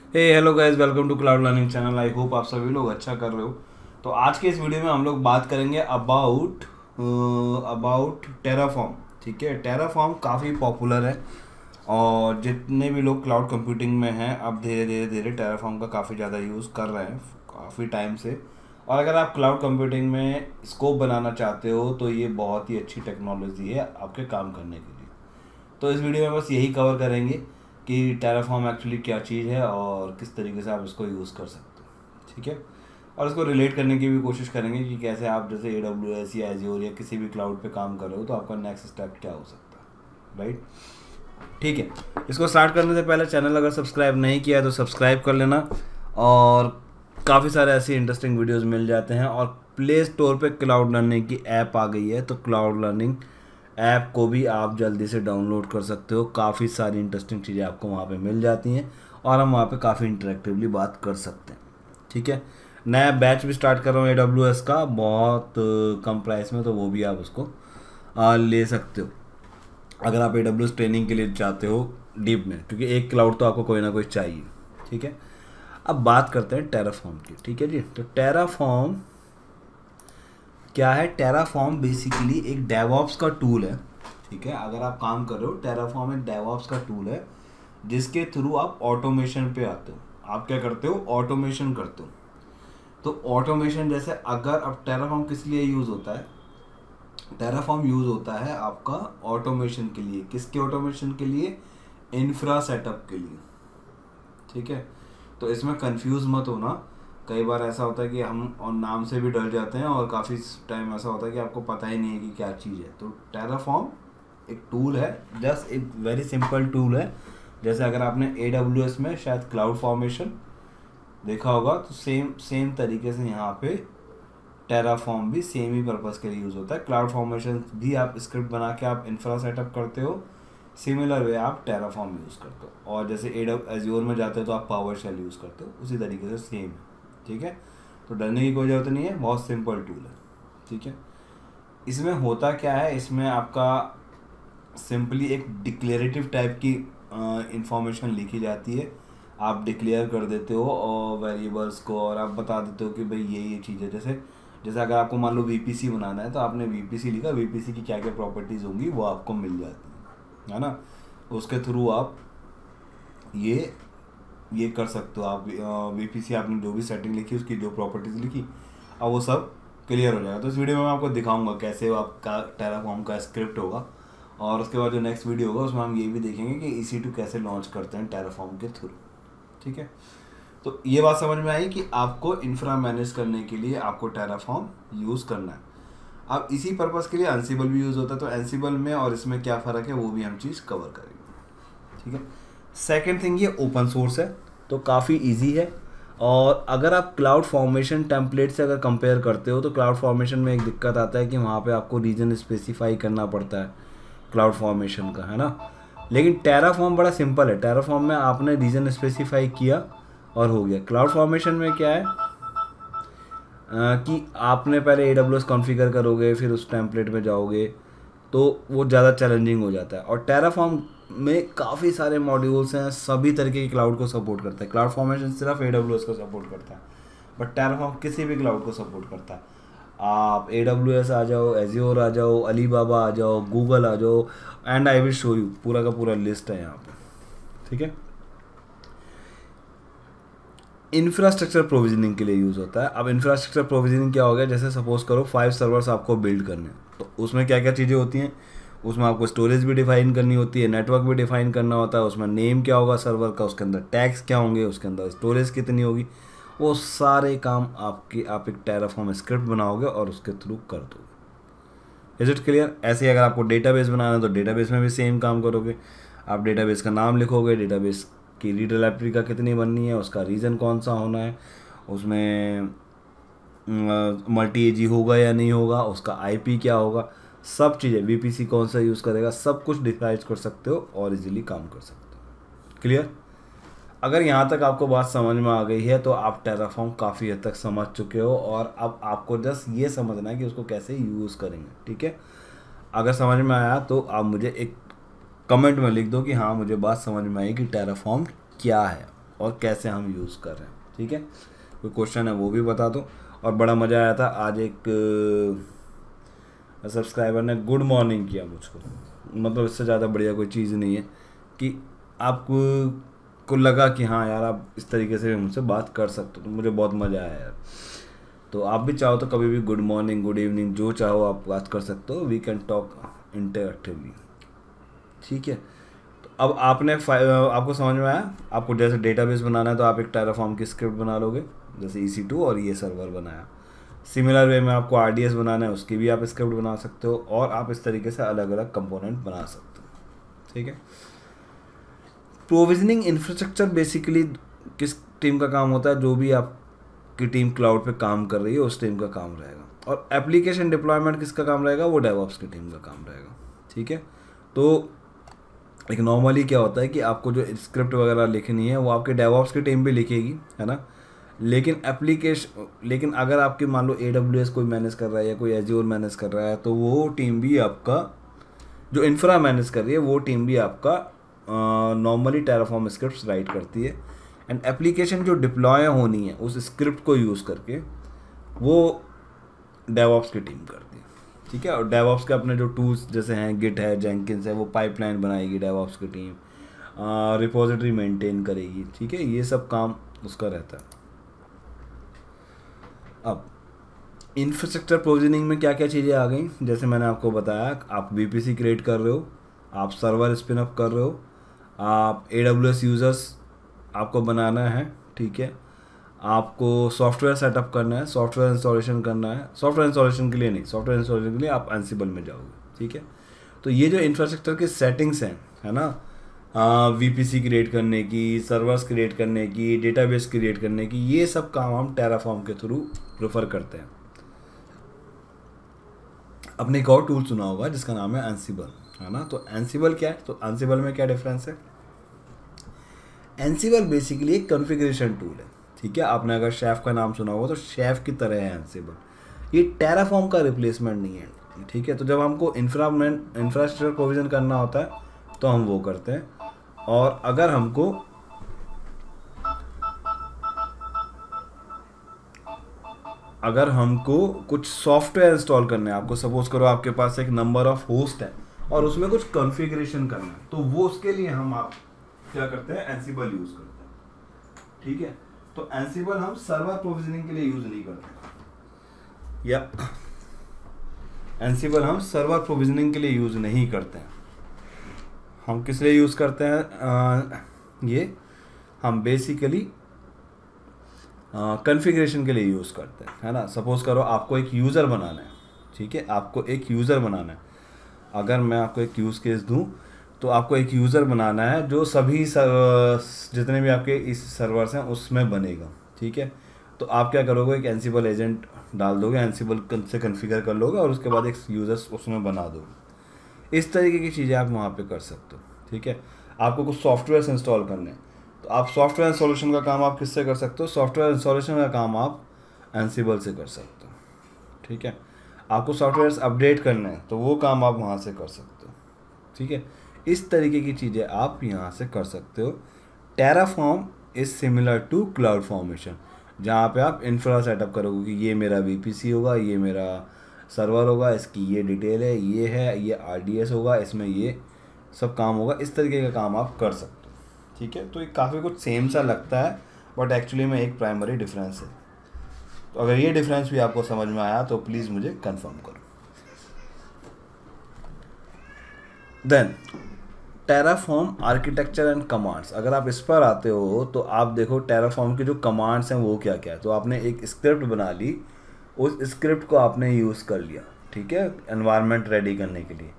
Hey hello guys, welcome to cloud learning channel. I hope आप सभी लोग अच्छा कर रहे हो। तो आज के इस वीडियो में हम लोग बात करेंगे अबाउट टेराफॉर्म। ठीक है, टेराफॉर्म काफ़ी पॉपुलर है और जितने भी लोग क्लाउड कंप्यूटिंग में हैं अब धीरे धीरे धीरे टेराफॉर्म का काफ़ी ज़्यादा यूज़ कर रहे हैं काफ़ी टाइम से। और अगर आप क्लाउड कंप्यूटिंग में स्कोप बनाना चाहते हो तो ये बहुत ही अच्छी टेक्नोलॉजी है आपके काम करने के लिए। तो इस वीडियो में बस यही कवर करेंगे कि टेराफॉर्म एक्चुअली क्या चीज़ है और किस तरीके से आप इसको यूज़ कर सकते हो। ठीक है, और इसको रिलेट करने की भी कोशिश करेंगे कि कैसे आप जैसे AWS या एज्योर या किसी भी क्लाउड पे काम कर रहे हो तो आपका नेक्स्ट स्टेप क्या हो सकता है, राइट। ठीक है, इसको स्टार्ट करने से पहले चैनल अगर सब्सक्राइब नहीं किया है तो सब्सक्राइब कर लेना। और काफ़ी सारे ऐसे इंटरेस्टिंग वीडियोस मिल जाते हैं। और प्ले स्टोर पे क्लाउड लर्निंग की ऐप आ गई है, तो क्लाउड लर्निंग ऐप को भी आप जल्दी से डाउनलोड कर सकते हो। काफ़ी सारी इंटरेस्टिंग चीज़ें आपको वहाँ पे मिल जाती हैं और हम वहाँ पे काफ़ी इंटरेक्टिवली बात कर सकते हैं। ठीक है, नया बैच भी स्टार्ट कर रहा हूँ AWS का बहुत कम प्राइस में, तो वो भी आप उसको ले सकते हो अगर आप AWS ट्रेनिंग के लिए चाहते हो डीप में, क्योंकि एक क्लाउड तो आपको कोई ना कोई चाहिए। ठीक है, अब बात करते हैं टेराफॉर्म की। ठीक है जी, तो टेराफॉर्म क्या है? टेराफॉर्म बेसिकली एक डेवऑप्स का टूल है। ठीक है, अगर आप काम कर रहे हो, टेराफॉर्म एक डेवऑप्स का टूल है जिसके थ्रू आप ऑटोमेशन पे आते हो। आप क्या करते हो? ऑटोमेशन करते हो। तो ऑटोमेशन जैसे अगर अब टेराफॉर्म किस लिए यूज़ होता है? टेराफॉर्म यूज़ होता है आपका ऑटोमेशन के लिए। किसके ऑटोमेशन के लिए? इंफ्रा सेटअप के लिए। ठीक है, तो इसमें कंफ्यूज मत होना। कई बार ऐसा होता है कि हम और नाम से भी डर जाते हैं और काफ़ी टाइम ऐसा होता है कि आपको पता ही नहीं है कि क्या चीज़ है। तो टेराफॉर्म एक टूल है, जस्ट एक वेरी सिंपल टूल है। जैसे अगर आपने AWS में शायद क्लाउड फॉर्मेशन देखा होगा, तो सेम सेम तरीके से यहाँ पे टेराफॉर्म भी सेम ही पर्पज़ के लिए यूज़ होता है। क्लाउड फॉर्मेशन भी आप स्क्रिप्ट बना के आप इंफ्रा सेटअप करते हो, सिमिलर वे आप टेराफॉर्म यूज़ करते हो। और जैसे एज्योर में जाते हो तो आप पावर शेल यूज़ करते हो, उसी तरीके से सेम है। ठीक है, तो डरने की कोई ज़रूरत नहीं है, बहुत सिंपल टूल है। ठीक है, इसमें होता क्या है? इसमें आपका सिंपली एक डिक्लेरेटिव टाइप की इंफॉर्मेशन लिखी जाती है। आप डिक्लेयर कर देते हो और वेरिएबल्स को, और आप बता देते हो कि भाई ये चीज़ है। जैसे जैसे अगर आपको मान लो VPC बनाना है तो आपने VPC लिखा, VPC की क्या क्या प्रॉपर्टीज़ होंगी वो आपको मिल जाती है ना। उसके थ्रू आप ये कर सकते हो। आप VPC आपने जो भी सेटिंग लिखी, उसकी जो प्रॉपर्टीज़ लिखी, अब वो सब क्लियर हो जाएगा। तो इस वीडियो में मैं आपको दिखाऊंगा कैसे आपका टेराफॉर्म का स्क्रिप्ट होगा। और उसके बाद जो नेक्स्ट वीडियो होगा उसमें हम ये भी देखेंगे कि EC2 कैसे लॉन्च करते हैं टेराफॉर्म के थ्रू। ठीक है, तो ये बात समझ में आई कि आपको इंफ्रा मैनेज करने के लिए आपको टेराफॉर्म यूज़ करना है। अब इसी पर्पज़ के लिए एंसिबल भी यूज़ होता है, तो एंसिबल में और इसमें क्या फ़र्क है वो भी हम चीज़ कवर करेंगे। ठीक है, सेकेंड थिंग, ये ओपन सोर्स है तो काफ़ी इजी है। और अगर आप क्लाउड फॉर्मेशन टेम्पलेट से अगर कंपेयर करते हो तो क्लाउड फॉर्मेशन में एक दिक्कत आता है कि वहाँ पे आपको रीजन स्पेसिफाई करना पड़ता है क्लाउड फॉर्मेशन का, है ना। लेकिन टेराफॉर्म बड़ा सिंपल है। टेराफॉर्म में आपने रीजन स्पेसिफाई किया और हो गया। क्लाउड फॉर्मेशन में क्या है कि आपने पहले AWS कॉन्फ़िगर करोगे, फिर उस टेम्पलेट में जाओगे, तो वो ज़्यादा चैलेंजिंग हो जाता है। और टेराफॉर्म में काफ़ी सारे मॉड्यूल्स हैं, सभी तरीके के क्लाउड को सपोर्ट करता है। क्लाउड फॉर्मेशन सिर्फ AWS को सपोर्ट करता है, बट टेराफॉर्म किसी भी क्लाउड को सपोर्ट करता है। आप AWS आ जाओ, एज्योर आ जाओ, अलीबाबा आ जाओ, गूगल आ जाओ, and I will show you, पूरा का पूरा लिस्ट है यहाँ पे। ठीक है, इंफ्रास्ट्रक्चर प्रोविजनिंग के लिए यूज़ होता है। अब इंफ्रास्ट्रक्चर प्रोविजनिंग क्या हो गया? जैसे सपोज करो 5 सर्वर्स आपको बिल्ड करने हैं, तो उसमें क्या क्या चीज़ें होती हैं? उसमें आपको स्टोरेज भी डिफाइन करनी होती है, नेटवर्क भी डिफाइन करना होता है, उसमें नेम क्या होगा सर्वर का, उसके अंदर टैग्स क्या होंगे, उसके अंदर स्टोरेज कितनी होगी, वो सारे काम आप एक टेराफॉर्म स्क्रिप्ट बनाओगे और उसके थ्रू कर दोगे। Is it clear? ऐसे ही अगर आपको डेटाबेस बनाना है तो डेटाबेस में भी सेम काम करोगे। आप डेटाबेस का नाम लिखोगे, डेटाबेस की रीडेबिलिटी का कितनी बननी है, उसका रीज़न कौन सा होना है, उसमें मल्टी एजी होगा या नहीं होगा, उसका IP क्या होगा, सब चीज़ें, VPC कौन सा यूज़ करेगा, सब कुछ डिसाइड कर सकते हो और इजीली काम कर सकते हो। क्लियर? अगर यहाँ तक आपको बात समझ में आ गई है तो आप टेराफॉर्म काफ़ी हद तक समझ चुके हो, और अब आपको जस्ट ये समझना है कि उसको कैसे यूज़ करेंगे। ठीक है, अगर समझ में आया तो आप मुझे एक कमेंट में लिख दो कि हाँ मुझे बात समझ में आई कि टेराफॉर्म क्या है। और कैसे हम यूज़ कर रहे हैं। ठीक है, कोई क्वेश्चन है वो भी बता दो। और बड़ा मज़ा आया था आज, एक सब्सक्राइबर ने गुड मॉर्निंग किया मुझको, मतलब इससे ज़्यादा बढ़िया कोई चीज़ नहीं है कि आपको को लगा कि हाँ यार आप इस तरीके से मुझसे बात कर सकते हो, तो मुझे बहुत मज़ा आया यार। तो आप भी चाहो तो कभी भी गुड मॉर्निंग, गुड इवनिंग, जो चाहो आप बात कर सकते हो। We can talk interactively. ठीक है, तो अब आपको समझ में आया। आपको जैसे डेटाबेस बनाना है तो आप एक टेराफॉर्म की स्क्रिप्ट बना लोगे, जैसे EC2 और ये सर्वर बनाया। सिमिलर वे में आपको RDS बनाना है, उसकी भी आप स्क्रिप्ट बना सकते हो, और आप इस तरीके से अलग अलग कंपोनेंट बना सकते हो। ठीक है, प्रोविजनिंग इंफ्रास्ट्रक्चर बेसिकली किस टीम का काम होता है? जो भी आपकी टीम क्लाउड पे काम कर रही है उस टीम का काम रहेगा। और एप्लीकेशन डिप्लॉयमेंट किसका काम रहेगा? वो डेवऑप्स की टीम का काम रहेगा। ठीक है, तो एक नॉर्मली क्या होता है कि आपको जो स्क्रिप्ट वगैरह लिखनी है वो आपके डेवऑप्स की टीम भी लिखेगी, है ना। लेकिन अगर आपके मान लो AWS कोई मैनेज कर रहा है या कोई एज्योर मैनेज कर रहा है, तो वो टीम भी आपका, जो इंफ्रा मैनेज कर रही है वो टीम भी आपका नॉर्मली टेराफॉर्म स्क्रिप्ट्स राइट करती है। एंड एप्लीकेशन जो डिप्लॉय होनी है उस स्क्रिप्ट को यूज़ करके वो डेवऑप्स की टीम करती है। ठीक है, और डेवऑप्स के अपने जो टूल्स जैसे हैं, गिट है, जेंकिन्स है, वो पाइपलाइन बनाएगी डेवऑप्स की टीम, रिपोजिटरी मेंटेन करेगी। ठीक है, ये सब काम उसका रहता है। अब इंफ्रास्ट्रक्चर प्रोविजनिंग में क्या क्या चीज़ें आ गई, जैसे मैंने आपको बताया, आप VPC क्रिएट कर रहे हो, आप सर्वर स्पिन अप कर रहे हो, आप AWS यूज़र्स आपको बनाना है। ठीक है, आपको सॉफ्टवेयर सेटअप करना है, सॉफ्टवेयर इंस्टॉलेशन करना है। सॉफ्टवेयर इंस्टॉलेशन के लिए नहीं, सॉफ्टवेयर इंस्टॉलेशन के लिए आप Ansible में जाओगे। ठीक है, तो ये जो इंफ्रास्ट्रक्चर की सेटिंग्स हैं, है ना, VPC क्रिएट करने की, सर्वर्स क्रिएट करने की, डेटाबेस क्रिएट करने की, ये सब काम हम टेराफॉर्म के थ्रू प्रेफर करते हैं। अपने एक और टूल सुना होगा जिसका नाम है Ansible, है ना। तो Ansible क्या है? तो Ansible में क्या डिफरेंस है? Ansible बेसिकली एक कॉन्फ़िगरेशन टूल है। ठीक है, आपने अगर शेफ का नाम सुना होगा तो शेफ की तरह है Ansible। ये टेराफॉर्म का रिप्लेसमेंट नहीं है। ठीक है, तो जब हमको इंफ्रास्ट्रक्चर प्रोविजन करना होता है तो हम वो करते हैं। और अगर हमको कुछ सॉफ्टवेयर इंस्टॉल करने हैं, आपको सपोज करो आपके पास एक नंबर ऑफ होस्ट है और उसमें कुछ कॉन्फ़िगरेशन करना है, तो वो उसके लिए आप क्या करते हैं? Ansible यूज़ करते हैं। ठीक है, तो Ansible हम सर्वर प्रोविजनिंग के लिए यूज़ नहीं करते, या Ansible हम सर्वर प्रोविजनिंग के लिए यूज़ नहीं करते हैं। हम किस लिए यूज़ करते हैं? ये हम बेसिकली कॉन्फ़िगरेशन के लिए यूज़ करते हैं, है ना। सपोज़ करो आपको एक यूज़र बनाना है। ठीक है, आपको एक यूज़र बनाना है। अगर मैं आपको एक यूज़ केस दूं तो आपको एक यूज़र बनाना है जो सभी जितने भी आपके इस सर्वर्स हैं उसमें बनेगा। ठीक है, तो आप क्या करोगे? एक Ansible एजेंट डाल दोगे, Ansible से कॉन्फ़िगर कर लोगे और उसके बाद एक यूज़र्स उसमें बना दोगे। इस तरीके की चीज़ें आप वहाँ पे कर सकते हो। ठीक है, आपको कुछ सॉफ्टवेयर इंस्टॉल करने हैं तो आप सॉफ्टवेयर इंस्टॉलेशन का काम आप किससे कर सकते हो? सॉफ्टवेयर इंस्टॉलेशन का काम आप Ansible से कर सकते हो। ठीक है, आपको सॉफ्टवेयर अपडेट करने हैं तो वो काम आप वहाँ से कर सकते हो। ठीक है, इस तरीके की चीज़ें आप यहाँ से कर सकते हो। Terraform is similar to cloud formation, जहाँ पे आप इंफ्रा सेटअप करोगे कि ये मेरा VPC होगा, ये मेरा सर्वर होगा, इसकी ये डिटेल है, ये RDS होगा, इसमें ये सब काम होगा। इस तरीके का काम आप कर सकते हो। ठीक है, तो ये काफ़ी कुछ सेम सा लगता है बट एक्चुअली में एक प्राइमरी डिफरेंस है। तो अगर ये डिफरेंस भी आपको समझ में आया तो प्लीज़ मुझे कंफर्म करो। Then Terraform architecture and commands, अगर आप इस पर आते हो तो आप देखो टेराफॉर्म के जो कमांड्स हैं वो क्या क्या है। तो आपने एक स्क्रिप्ट बना ली, उस स्क्रिप्ट को आपने यूज़ कर लिया। ठीक है, एनवायरनमेंट रेडी करने के लिए,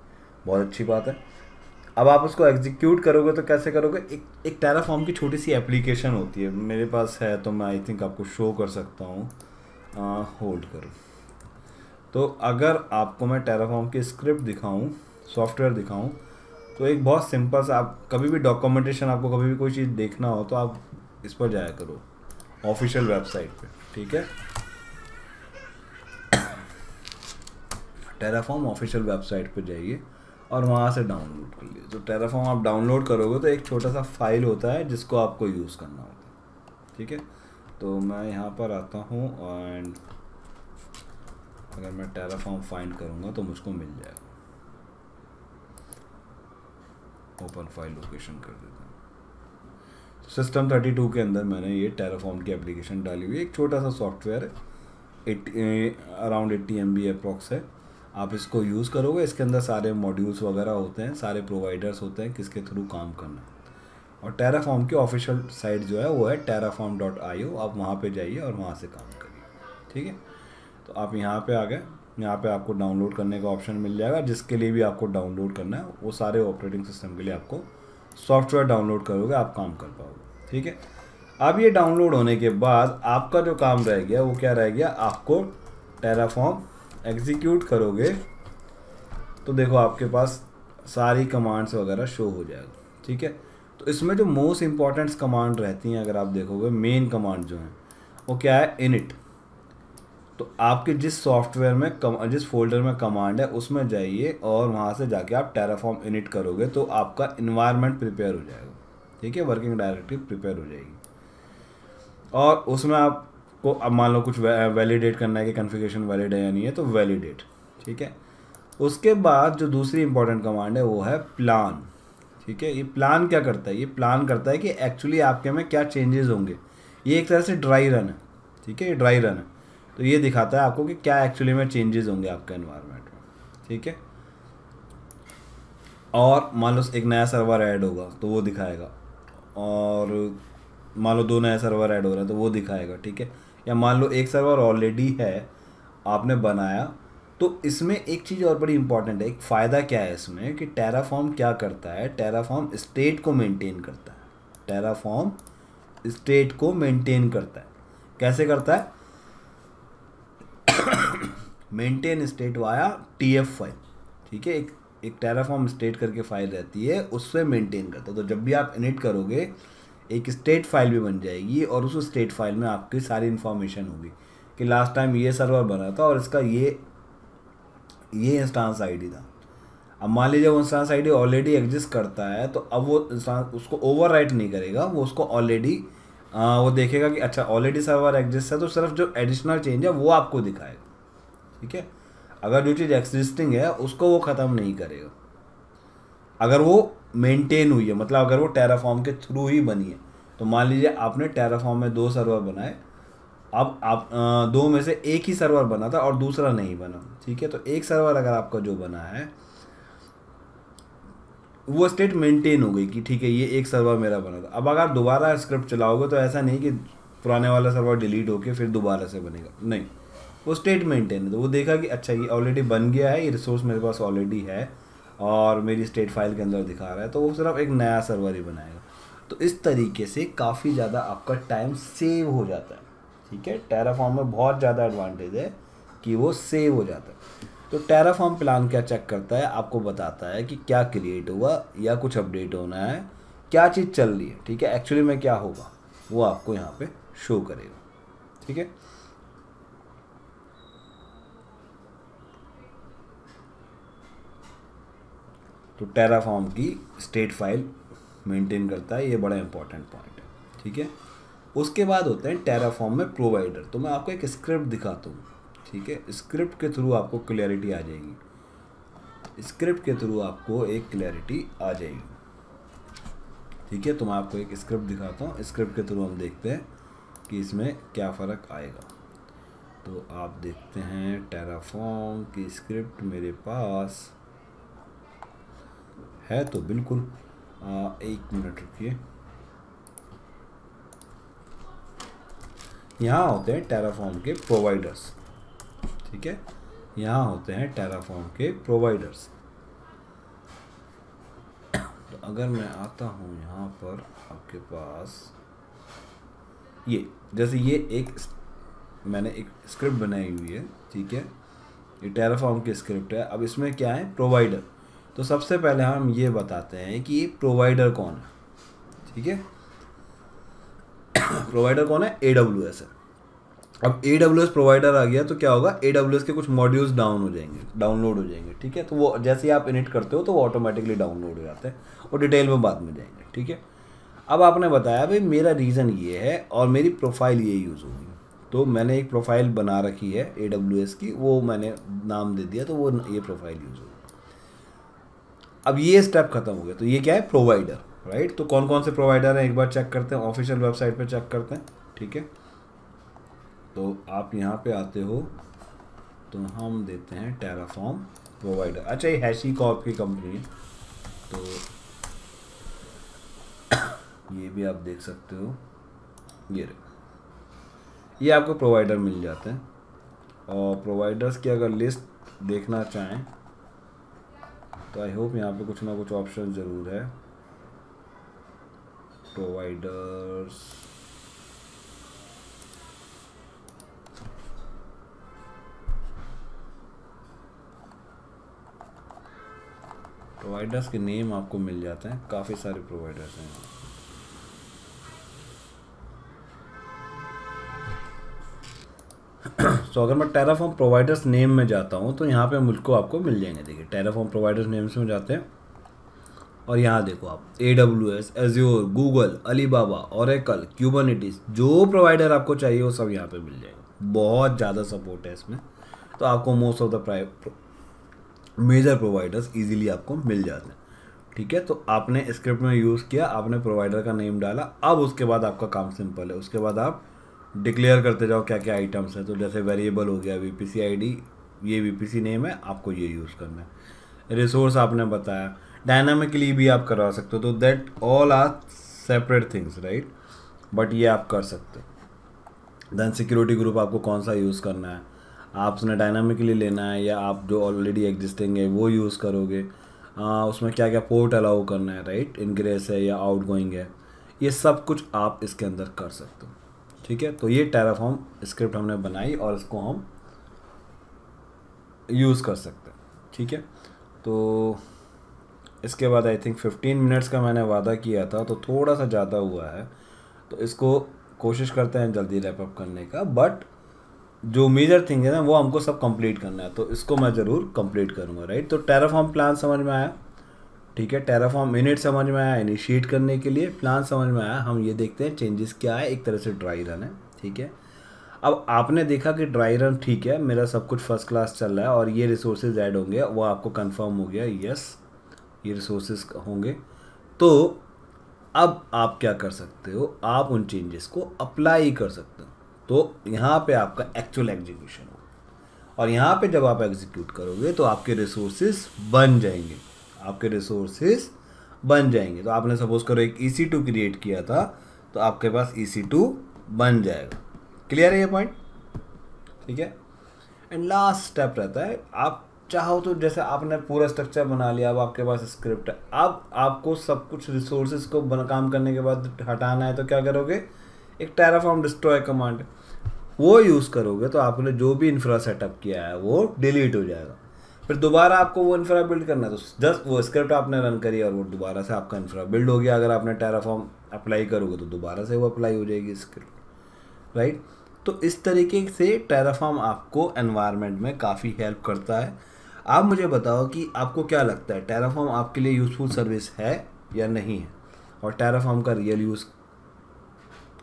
बहुत अच्छी बात है। अब आप उसको एग्जीक्यूट करोगे तो कैसे करोगे? एक टेराफॉर्म की छोटी सी एप्लीकेशन होती है, मेरे पास है तो मैं आई थिंक आपको शो कर सकता हूँ। होल्ड करो। तो अगर आपको मैं टेराफॉर्म की स्क्रिप्ट दिखाऊँ, सॉफ्टवेयर दिखाऊँ, तो एक बहुत सिंपल सा, आप कभी भी डॉक्यूमेंटेशन, आपको कभी भी कोई चीज़ देखना हो तो आप इस पर जाया करो, ऑफिशियल वेबसाइट पे। ठीक है, टेराफॉर्म ऑफिशियल वेबसाइट पे जाइए और वहाँ से डाउनलोड कर लीजिए। तो टेराफॉर्म आप डाउनलोड करोगे तो एक छोटा सा फाइल होता है जिसको आपको यूज़ करना होता है। ठीक है, तो मैं यहाँ पर आता हूँ एंड अगर मैं टेराफॉर्म फाइंड करूँगा तो मुझको मिल जाएगा। ओपन फाइल लोकेशन कर देता हूँ। सिस्टम 32 के अंदर मैंने ये टेराफॉर्म की एप्लीकेशन डाली हुई है। एक छोटा सा सॉफ्टवेयर है, अराउंड 80 MB अप्रॉक्स है। आप इसको यूज़ करोगे, इसके अंदर सारे मॉड्यूल्स वगैरह होते हैं, सारे प्रोवाइडर्स होते हैं किसके थ्रू काम करना है। और टेराफॉर्म की ऑफिशियल साइट जो है वो है terraform.io। आप वहाँ पे जाइए और वहाँ से काम करिए, ठीक है। तो आप यहाँ पे आ गए, यहाँ पे आपको डाउनलोड करने का ऑप्शन मिल जाएगा। जिसके लिए भी आपको डाउनलोड करना है, वो सारे ऑपरेटिंग सिस्टम के लिए आपको सॉफ्टवेयर डाउनलोड करोगे, आप काम कर पाओगे, ठीक है। अब ये डाउनलोड होने के बाद आपका जो काम रह गया वो क्या रह गया, आपको टेराफॉर्म एग्जीक्यूट करोगे तो देखो आपके पास सारी कमांड्स वगैरह शो हो जाएगा, ठीक है। तो इसमें जो मोस्ट इंपॉर्टेंट कमांड रहती हैं, अगर आप देखोगे मेन कमांड जो है वो क्या है, इनिट। तो आपके जिस सॉफ्टवेयर में जिस फोल्डर में कमांड है उसमें जाइए और वहाँ से जाके आप टेराफॉर्म इनिट करोगे तो आपका इन्वायरमेंट प्रिपेयर हो जाएगा, ठीक है। वर्किंग डायरेक्टरी प्रिपेयर हो जाएगी और उसमें आपको अब मान लो कुछ वैलिडेट करना है कि कॉन्फ़िगरेशन वैलिड है या नहीं है, तो वैलिडेट, ठीक है। उसके बाद जो दूसरी इंपॉर्टेंट कमांड है वो है प्लान, ठीक है। ये प्लान क्या करता है, ये प्लान करता है कि एक्चुअली आपके में क्या चेंजेस होंगे। ये एक तरह से ड्राई रन है, ठीक है, ये ड्राई रन है। तो ये दिखाता है आपको कि क्या एक्चुअली में चेंजेस होंगे आपके एनवायरनमेंट में, ठीक है। और मान लो एक नया सर्वर ऐड होगा तो वो दिखाएगा, और मान लो 2 नए सर्वर ऐड हो रहे हैं तो वो दिखाएगा, ठीक है। या मान लो एक सर्वर ऑलरेडी है आपने बनाया, तो इसमें एक चीज़ और बड़ी इंपॉर्टेंट है। एक फ़ायदा क्या है इसमें कि टेराफॉर्म क्या करता है, टेराफॉर्म स्टेट को मेंटेन करता है। टेराफॉर्म स्टेट को मेंटेन करता है। कैसे करता है, maintain state via TF file, ठीक है। एक टेराफॉर्म स्टेट करके फाइल रहती है, उससे मेंटेन करता है। तो जब भी आप इनिट करोगे एक स्टेट फाइल भी बन जाएगी और उस स्टेट फाइल में आपकी सारी इन्फॉर्मेशन होगी कि लास्ट टाइम ये सर्वर बना था और इसका ये इंस्टांस आईडी था। अब मान लीजिए वो इंस्टांस आईडी ऑलरेडी एग्जिस्ट करता है तो अब वो इंस्टांस उसको ओवरराइट नहीं करेगा, वो उसको ऑलरेडी वो देखेगा कि अच्छा ऑलरेडी सर्वर एग्जिस्ट है, तो सिर्फ जो एडिशनल चेंज है वो आपको दिखाएगा, ठीक है। अगर जो चीज़ एग्जिस्टिंग है उसको वो ख़त्म नहीं करेगा, अगर वो मेंटेन हुई है, मतलब अगर वो टेराफॉर्म के थ्रू ही बनी है। तो मान लीजिए आपने टेराफॉर्म में 2 सर्वर बनाए, अब आप 2 में से एक ही सर्वर बना था और दूसरा नहीं बना, ठीक है। तो एक सर्वर अगर आपका जो बना है वो स्टेट मेंटेन हो गई कि ठीक है ये एक सर्वर मेरा बना था। अब अगर दोबारा स्क्रिप्ट चलाओगे तो ऐसा नहीं कि पुराने वाला सर्वर डिलीट होके फिर दोबारा से बनेगा, नहीं, वो स्टेट मेंटेन है। तो वो देखा कि अच्छा ये ऑलरेडी बन गया है, ये रिसोर्स मेरे पास ऑलरेडी है और मेरी स्टेट फाइल के अंदर दिखा रहा है, तो वो सिर्फ एक नया सर्वर ही बनाएगा। तो इस तरीके से काफ़ी ज़्यादा आपका टाइम सेव हो जाता है, ठीक है। टेराफॉर्म में बहुत ज़्यादा एडवांटेज है कि वो सेव हो जाता है। तो टेराफॉर्म प्लान क्या चेक करता है, आपको बताता है कि क्या क्रिएट हुआ या कुछ अपडेट होना है, क्या चीज़ चल रही है, ठीक है, एक्चुअली में क्या होगा वो आपको यहाँ पे शो करेगा, ठीक है। तो टेराफॉर्म की स्टेट फाइल मेंटेन करता है, ये बड़ा इंपॉर्टेंट पॉइंट है, ठीक है। उसके बाद होते हैं टेराफॉर्म में प्रोवाइडर। तो मैं आपको एक स्क्रिप्ट दिखाता हूँ, ठीक है। स्क्रिप्ट के थ्रू आपको क्लैरिटी आ जाएगी, स्क्रिप्ट के थ्रू आपको एक क्लैरिटी आ जाएगी, ठीक है। तो मैं आपको एक स्क्रिप्ट दिखाता हूँ, स्क्रिप्ट के थ्रू हम देखते हैं कि इसमें क्या फ़र्क आएगा। तो आप देखते हैं टेराफॉर्म की स्क्रिप्ट मेरे पास है, तो बिल्कुल 1 मिनट रुकिए। यहाँ होते हैं टेराफॉर्म के प्रोवाइडर्स, ठीक है। यहाँ होते हैं टेराफॉर्म के प्रोवाइडर्स। तो अगर मैं आता हूँ यहाँ पर आपके पास ये, जैसे ये मैंने एक स्क्रिप्ट बनाई हुई है, ठीक है। ये टेराफॉर्म की स्क्रिप्ट है। अब इसमें क्या है, प्रोवाइडर। तो सबसे पहले हम ये बताते हैं कि ये प्रोवाइडर कौन है, ठीक है। प्रोवाइडर कौन है, AWS है। अब AWS प्रोवाइडर आ गया तो क्या होगा, AWS के कुछ मॉड्यूल्स डाउनलोड हो जाएंगे, ठीक है। तो वो जैसे ही आप इनिट करते हो तो वो ऑटोमेटिकली डाउनलोड हो जाते हैं और डिटेल में बाद में जाएंगे, ठीक है। अब आपने बताया भाई मेरा रीज़न ये है और मेरी प्रोफाइल ये यूज़ होगी, तो मैंने एक प्रोफाइल बना रखी है AWS की, वो मैंने नाम दे दिया, तो वो ये प्रोफाइल यूज़ होगी। अब ये स्टेप खत्म हो गया, तो ये क्या है, प्रोवाइडर, राइट। तो कौन कौन से प्रोवाइडर हैं एक बार चेक करते हैं, ऑफिशियल वेबसाइट पे चेक करते हैं, ठीक है। तो आप यहाँ पे आते हो तो हम देते हैं टेराफॉर्म प्रोवाइडर। अच्छा, ये HashiCorp की कंपनी है, तो ये भी आप देख सकते हो, ये आपको प्रोवाइडर मिल जाते हैं। और प्रोवाइडर्स की अगर लिस्ट देखना चाहें तो आई होप यहाँ पे कुछ ना कुछ ऑप्शन ज़रूर है। प्रोवाइडर्स, प्रोवाइडर्स के नेम आपको मिल जाते हैं, काफ़ी सारे प्रोवाइडर्स हैं। तो अगर मैं टेराफॉर्म प्रोवाइडर्स नेम में जाता हूँ तो यहाँ पे मुझको आपको मिल जाएंगे। देखिए टेराफॉर्म प्रोवाइडर्स नेम्स में जाते हैं और यहाँ देखो आप AWS, azure, Google, Alibaba, Oracle, Kubernetes, जो प्रोवाइडर आपको चाहिए वो सब यहाँ पे मिल जाएगा। बहुत ज़्यादा सपोर्ट है इसमें, तो आपको most of the major providers easily आपको मिल जाते हैं, ठीक है। तो आपने स्क्रिप्ट में यूज़ किया, आपने प्रोवाइडर का नेम डाला, अब उसके बाद आपका काम सिंपल है। उसके बाद आप डिक्लेयर करते जाओ क्या क्या आइटम्स है। तो जैसे वेरिएबल हो गया VPC ID, ये VPC नेम है, आपको ये यूज़ करना है। रिसोर्स आपने बताया, डायनामिकली भी आप करवा सकते हो, तो that all are separate things, right, but ये आप कर सकते हो। देन सिक्योरिटी ग्रुप आपको कौन सा यूज़ करना है, आपने डायनामिकली लेना है या आप जो ऑलरेडी एग्जिस्टिंग है वो यूज़ करोगे। उसमें क्या क्या पोर्ट अलाउ करना है, राइट, इनग्रेस है या आउट गोइंग है, ये सब कुछ आप इसके अंदर कर सकते हो, ठीक है। तो ये टेराफॉर्म स्क्रिप्ट हमने बनाई और इसको हम यूज़ कर सकते हैं, ठीक है। तो इसके बाद आई थिंक 15 मिनट्स का मैंने वादा किया था, तो थोड़ा सा ज़्यादा हुआ है, तो इसको कोशिश करते हैं जल्दी रैप अप करने का। बट जो मेजर थिंग है ना वो हमको सब कंप्लीट करना है, तो इसको मैं ज़रूर कंप्लीट करूँगा, राइट। तो टेराफॉर्म प्लान समझ में आया, ठीक है। टेराफॉर्म इनिट समझ में आया, इनिशिएट करने के लिए प्लान समझ में आया। हम ये देखते हैं चेंजेस क्या है, एक तरह से ड्राई रन है, ठीक है। अब आपने देखा कि ड्राई रन ठीक है, मेरा सब कुछ फर्स्ट क्लास चल रहा है और ये रिसोर्सेज ऐड होंगे, वो आपको कंफर्म हो गया, यस ये रिसोर्सेज होंगे। तो अब आप क्या कर सकते हो, आप उन चेंजेस को अप्लाई कर सकते हो। तो यहाँ पे आपका एक्चुअल एग्जीक्यूशन होगा और यहाँ पे जब आप एग्जीक्यूट करोगे तो आपके रिसोर्सेज बन जाएंगे, आपके रिसोर्सेज बन जाएंगे। तो आपने सपोज करो एक EC2 क्रिएट किया था, तो आपके पास EC2 बन जाएगा। क्लियर है ये पॉइंट, ठीक है। एंड लास्ट स्टेप रहता है, आप चाहो तो जैसे आपने पूरा स्ट्रक्चर बना लिया, अब आपके पास स्क्रिप्ट है, अब आपको सब कुछ रिसोर्सेज को काम करने के बाद हटाना है, तो क्या करोगे, एक टेराफॉर्म डिस्ट्रॉय कमांड वो यूज़ करोगे, तो आपने जो भी इंफ्रा सेटअप किया है वो डिलीट हो जाएगा। फिर दोबारा आपको वो इंफ्रा बिल्ड करना है, तो जस्ट वो स्क्रिप्ट आपने रन करी और वो दोबारा से आपका इंफ्रा बिल्ड हो गया। अगर आपने टेराफॉर्म अप्लाई करोगे तो दोबारा से वो अप्लाई हो जाएगी स्क्रिप्ट, राइट। तो इस तरीके से टेराफॉर्म आपको एनवायरनमेंट में काफ़ी हेल्प करता है। आप मुझे बताओ कि आपको क्या लगता है, टेराफॉर्म आपके लिए यूज़फुल सर्विस है या नहीं है, और टेराफॉर्म का रियल यूज़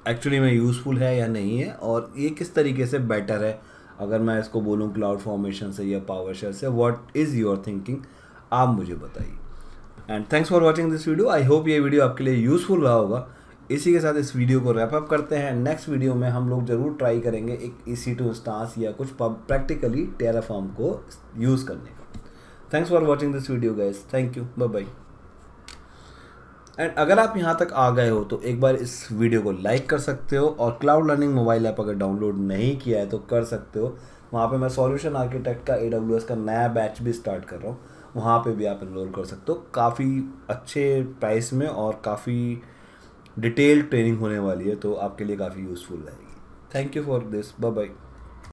एक्चुअली में यूज़फुल है या नहीं है, और ये किस तरीके से बेटर है अगर मैं इसको बोलूँ क्लाउड फॉर्मेशन से या पावरशेल से। व्हाट इज़ योर थिंकिंग, आप मुझे बताइए। And thanks for watching this video. I hope ये वीडियो आपके लिए यूज़फुल रहा होगा। इसी के साथ इस वीडियो को रैप अप करते हैं। नेक्स्ट वीडियो में हम लोग ज़रूर ट्राई करेंगे एक EC2 इंस्टांस या कुछ प्रैक्टिकली टेराफॉर्म को यूज़ करने का। Thanks for watching this video guys, thank you, bye bye. And अगर आप यहाँ तक आ गए हो तो एक बार इस वीडियो को लाइक कर सकते हो, और क्लाउड लर्निंग मोबाइल ऐप अगर डाउनलोड नहीं किया है तो कर सकते हो। वहाँ पे मैं सॉल्यूशन आर्किटेक्ट का AWS का नया बैच भी स्टार्ट कर रहा हूँ, वहाँ पे भी आप एनरोल कर सकते हो। काफ़ी अच्छे प्राइस में और काफ़ी डिटेल्ड ट्रेनिंग होने वाली है, तो आपके लिए काफ़ी यूज़फुल रहेगी। Thank you for this, bye bye.